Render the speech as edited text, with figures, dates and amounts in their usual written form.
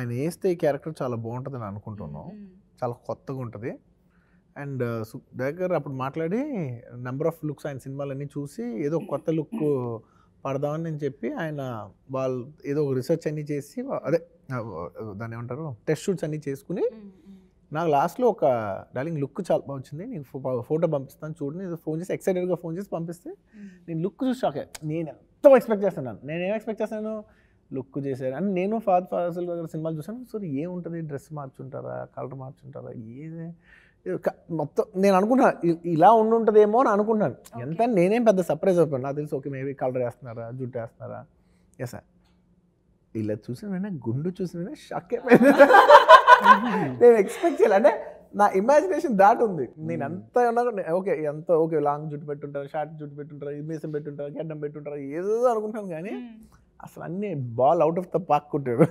ఆయన వేస్తే ఈ క్యారెక్టర్ చాలా బాగుంటుందని అనుకుంటున్నాం. మ్మ్. చాలా కొత్తగా ఉంటుంది. అండ్ దగ్గర అప్పుడు మాట్లాడి నెంబర్ ఆఫ్ లుక్స్ ఆయన సినిమాలన్నీ చూసి ఏదో ఒక కొత్త లుక్ పడదామని నేను చెప్పి ఆయన వాళ్ళు ఏదో ఒక రీసెర్చ్ అన్నీ చేసి అదే దాన్ని ఏమంటారు టెస్ట్ షూట్స్ అన్నీ చేసుకుని నాకు లాస్ట్లో ఒక డార్లింగ్ లుక్ చాలా బాగా వచ్చింది, నీకు ఫోటో పంపిస్తాను చూడండి, ఏదో ఫోన్ చేసి ఎక్సైటెడ్గా ఫోన్ చేసి పంపిస్తే నేను లుక్ చూసి షాక్ అయ్యా. నేను ఎంతో ఎక్స్పెక్ట్ చేస్తున్నాను, నేనేం ఎక్స్పెక్ట్ చేస్తాను లుక్ చేశాను అని. నేను ఫాదర్ ఫాసిల్ దగ్గర సినిమాలు చూసాను. సో ఏముంటుంది, డ్రెస్ మార్చుంటారా, కలర్ మార్చుంటారా, ఏది మొత్తం నేను అనుకున్నా ఇలా ఉండుంటుందేమో అని అనుకున్నాను. ఎంత నేనేం పెద్ద సర్ప్రైజ్ అయిపోయాను. నాకు తెలిసి ఓకే మేబీ కలర్ వేస్తున్నారా, జుట్టు వేస్తున్నారా. ఎస్ సార్ ఇలా చూసిన వెంటనే గుండు చూసిన వెంటనే షాక్ అయిపోయింది. నేను ఎక్స్పెక్ట్ చేయాలి అంటే నా ఇమాజినేషన్ దాటి ఉంది. నేను ఎంత ఉన్నా ఓకే ఎంత ఓకే లాంగ్ జుట్టు పెట్టుంటారు, షార్ట్ జుట్టు పెట్టుంటారు, మీసం పెట్టుంటారు, గడ్డం పెట్టుంటారు, ఏదో అనుకుంటాను. కానీ అసలు అన్ని ball out of the park కొట్టాడు.